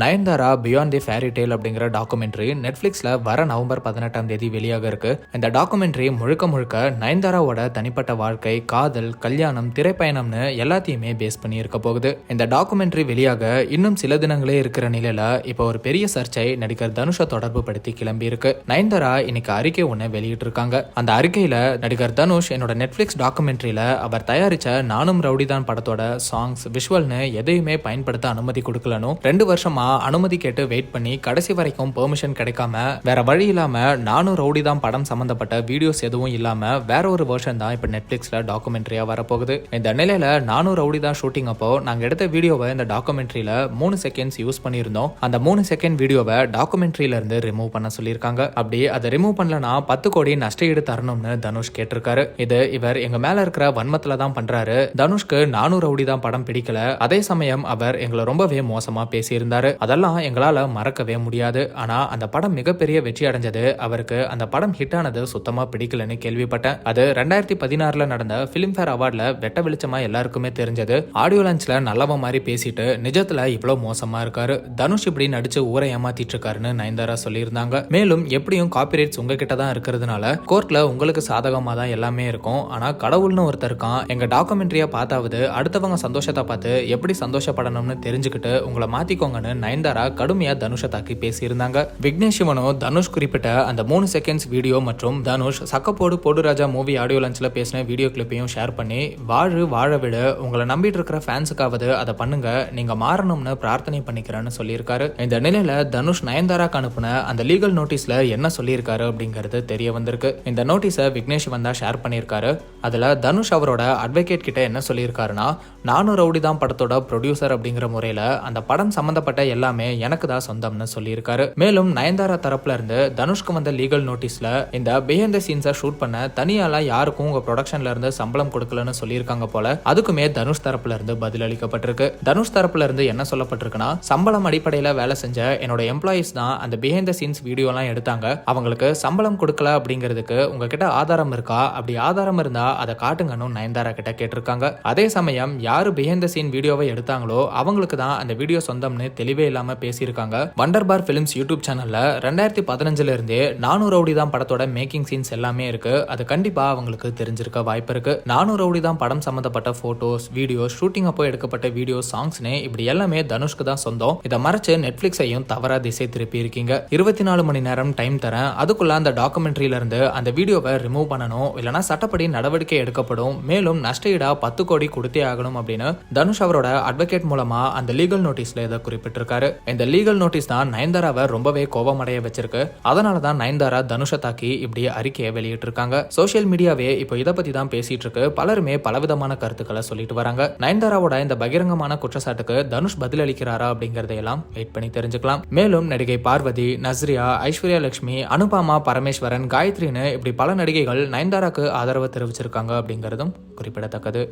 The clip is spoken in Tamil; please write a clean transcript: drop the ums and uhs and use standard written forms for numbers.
Nayanthara beyond the fairy tale அப்படிங்கிற டாக்குமெண்ட்ரி நெட்ஃபிளிக்ஸ்ல வர நவம்பர் 18 வெளியாக இருக்கு. இந்த டாக்குமெண்ட்ரி முழுக்க முழுக்க நயன்தாராவோட தனிப்பட்ட வாழ்க்கை, காதல், கல்யாணம், திரைப்பயணம்னு எல்லாத்தையுமே பேஸ் பண்ணி இருக்க போகுது. இந்த டாக்குமெண்ட்ரி வெளியாக இன்னும் சில தினங்களே இருக்கிற நிலையில இப்போ ஒரு பெரிய சர்ச்சை நடிகர் தனுஷை தொடர்பு படுத்தி கிளம்பி இருக்கு. நயன்தாரா இன்னைக்கு அறிக்கை ஒண்ணு வெளியிட்டு இருக்காங்க. அந்த அறிக்கையில நடிகர் தனுஷ் என்னோட நெட்ஃபிளிக்ஸ் டாக்குமெண்ட்ரியில அவர் தயாரிச்ச நானும் ரவுடிதான் படத்தோட சாங்ஸ், விஷுவல்னு எதையுமே பயன்படுத்த அனுமதி கொடுக்கலனும், 2 வருஷமா அனுமதி கேட்டு வெயிட் பண்ணி கடைசி வரைக்கும் பெர்மிஷன் கிடைக்காம வேற வழி இல்லாம நானும் ரவுடி தான் படம் சம்பந்தப்பட்ட வீடியோஸ் எதுவும் இல்லாம வேற ஒரு வெர்ஷன் தான் இப்ப நெட்ஃபிளிக்ஸ்ல டாக்குமெண்ட்ரியா வரப்போகுது. இந்த நிலையில நானும் ரவுடி தான் ஷூட்டிங் அப்போ நாங்க எடுத்த வீடியோவை இந்த டாக்குமெண்ட்ரியில 3 செகண்ட்ஸ் யூஸ் பண்ணியிருந்தோம். அந்த 3 செகண்ட் வீடியோவை டாக்குமெண்ட்ரியில இருந்து ரிமூவ் பண்ண சொல்லியிருக்காங்க. அப்படி அதை ரிமூவ் பண்ணலனா 10 கோடி நஷ்டஈடு தரணும்னு தனுஷ் கேட்டிருக்காரு. இது இவர் எங்க மேல இருக்கிற வன்மத்துல தான் பண்றாரு. தனுஷ்க்கு நானும் ரவுடி தான் படம் பிடிக்கல. அதே சமயம் அவர் எங்களை ரொம்பவே மோசமா பேசியிருந்தாரு. அதெல்லாம் எங்களால மறக்கவே முடியாது. ஆனா அந்த படம் மிகப்பெரிய வெற்றி அடைஞ்சது. அவருக்கு அந்த படம் ஹிட் ஆனது சுத்தமா பிடிக்கலன்னு கேள்விப்பட்டேன். அது 2016 நடந்த பிலிம்பேர் அவார்ட்ல வெட்ட வெளிச்சமா எல்லாருக்குமே தெரிஞ்சது. ஆடியோ லான்ச்ல நல்லவ மாதிரி பேசிட்டு நிஜத்துல இவ்வளவு மோசமா இருக்காரு. தனுஷ் இப்படி நடிச்சு ஊரை ஏமாத்திட்டு இருக்காருன்னு நயன்தாரா சொல்லியிருந்தாங்க. மேலும் எப்படியும் காப்பிரைட்ஸ் உங்ககிட்ட தான் இருக்கிறதுனால கோர்ட்ல உங்களுக்கு சாதகமா தான் எல்லாமே இருக்கும். ஆனா கடவுள்னு ஒருத்தர் இருக்கான். எங்க டாக்குமெண்ட்ரியா பார்த்தாவது அடுத்தவங்க சந்தோஷத்தை பார்த்து எப்படி சந்தோஷப்படணும்னு தெரிஞ்சுக்கிட்டு உங்களை மாத்திக்கோங்கன்னு நயன்தாரா கடுமையா தனுஷை தாக்கி பேசியிருந்தாங்க. விக்னேஷ் சிவனோ தனுஷ் குறிப்பிட்ட அந்த 3 செகண்ட்ஸ் வீடியோ மற்றும் தனுஷ் சக்கப்போடு போடு ராஜா மூவி ஆடியோ லான்ச்ல பேசின வீடியோ கிளிப்பையும் ஷேர் பண்ணி வாழ விட உங்களை நம்பிட்டு இருக்கிற ஃபேன்ஸுக்காவது அதை பண்ணுங்க, நீங்க மாறணும்னு பிரார்த்தனை பண்ணிக்கிறேன்னு சொல்லியிருக்காரு. இந்த நிலையில தனுஷ் நயன்தாராக்கு அனுப்புன அந்த லீகல் நோட்டீஸ்ல என்ன சொல்லியிருக்காரு அப்படிங்கிறது தெரிய வந்திருக்கு. இந்த நோட்டீஸை விக்னேஷ் சிவன் தான் ஷேர் பண்ணியிருக்காரு. அதுல தனுஷ் அவரோட அட்வொகேட் கிட்ட என்ன சொல்லியிருக்காருன்னா, நானும் ரவுடி தான் படத்தோட ப்ரொடியூசர் அப்படிங்கிற முறையில அந்த படம் சம்பந்தப்பட்ட எல்லாமே எனக்கு தான் சொந்தம்னு சொல்லியிருக்காரு. மேலும் நயன்தாரா தரப்புல இருந்து தனுஷ்க்கு வந்த லீகல் நோட்டீஸ்ல இந்த பிஹைண்ட் தி சீன்ஸை ஷூட் பண்ண தனியால யாருக்கும் உங்க ப்ரொடக்ஷன்ல இருந்து சம்பளம் கொடுக்கலன்னு சொல்லியிருக்காங்க போல. அதுக்குமே தனுஷ் தரப்புல இருந்து பதில் அளிக்கப்பட்டிருக்கு. தனுஷ் தரப்புல இருந்து என்ன சொல்லப்பட்டிருக்குன்னா, சம்பளம் அடிப்படையில வேலை செஞ்ச என்னோட எம்ப்ளாயிஸ் தான் அந்த பிஹைண்ட் தி சீன்ஸ் வீடியோ எல்லாம் எடுத்தாங்க. அவங்களுக்கு சம்பளம் கொடுக்கல அப்படிங்கிறதுக்கு உங்ககிட்ட ஆதாரம் இருக்கா? அப்படி ஆதாரம் இருந்தா அதை காட்டுங்கன்னு நயன்தாரா கிட்ட கேட்டிருக்காங்க. அதே சமயம் யாரு பிஹைண்ட் தி சீன் வீடியோவை எடுத்தாங்களோ அவங்களுக்கு தான் அந்த வீடியோ சொந்தம்னு தெளிவே இல்லாம பேசியிருக்காங்க. வண்டர்பார் பிலிம்ஸ் யூடியூப் சேனல்ல 2015 இருந்தே நானும் ரவுடி தான் படத்தோட மேக்கிங் சீன்ஸ் எல்லாமே இருக்கு. அது கண்டிப்பா அவங்களுக்கு தெரிஞ்சிருக்க வாய்ப்பு இருக்கு. நானும் ரவுடி தான் படம் சம்பந்தப்பட்ட போட்டோஸ், வீடியோ, ஷூட்டிங் அப்போ எடுக்கப்பட்ட வீடியோ, சாங்ஸ்னு இப்படி எல்லாமே தனுஷ்க்கு தான் சொந்தம். இதை மறைச்சு நெட்ஃபிளிக்ஸையும் தவறா திசை திருப்பி இருக்கீங்க. 24 மணி நேரம் டைம் தரேன், அதுக்குள்ள அந்த டாக்குமெண்ட்ரியில இருந்து அந்த வீடியோவை ரிமூவ் பண்ணணும், இல்லனா சட்டப்படி நடவடிக்கை எடுக்கப்படும், மேலும் நஷ்டஈடா 10 கோடி கொடுத்தே ஆகணும் அப்படின்னு தனுஷ் அவரோட அட்வொகேட் மூலமா அந்த லீகல் நோட்டீஸ்ல இதை குறிப்பிட்டிருக்காரு. இந்த லீகல் நோட்டீஸ் தான் நயன்தாராவை ரொம்பவே கோபமடைய வச்சிருக்கு. அதனாலதான் நயன்தாரா தனுஷை தாக்கி இப்படி அறிக்கையை வெளியிட்டு இருக்காங்க. சோசியல் மீடியாவே இப்போ இதை பத்தி தான் பேசிட்டு இருக்கு. பலருமே பலவிதமான கருத்துக்களை சொல்லிட்டு வராங்க. நயன்தாராவோட இந்த பகிரங்கமான குற்றச்சாட்டுக்கு தனுஷ் பதில் அளிக்கிறாரா அப்படிங்கறதையெல்லாம் வெயிட் பண்ணி தெரிஞ்சுக்கலாம். மேலும் நடிகை பார்வதி, நஸ்ரியா, ஐஸ்வர்யா லட்சுமி, அனுபமா பரமேஸ்வரன், காயத்ரின்னு இப்படி பல நடிகைகள் நயன்தாராக்கு ஆதரவு தெரிவிச்சிருக்காங்க அப்படிங்கறதும் குறிப்பிடத்தக்கது.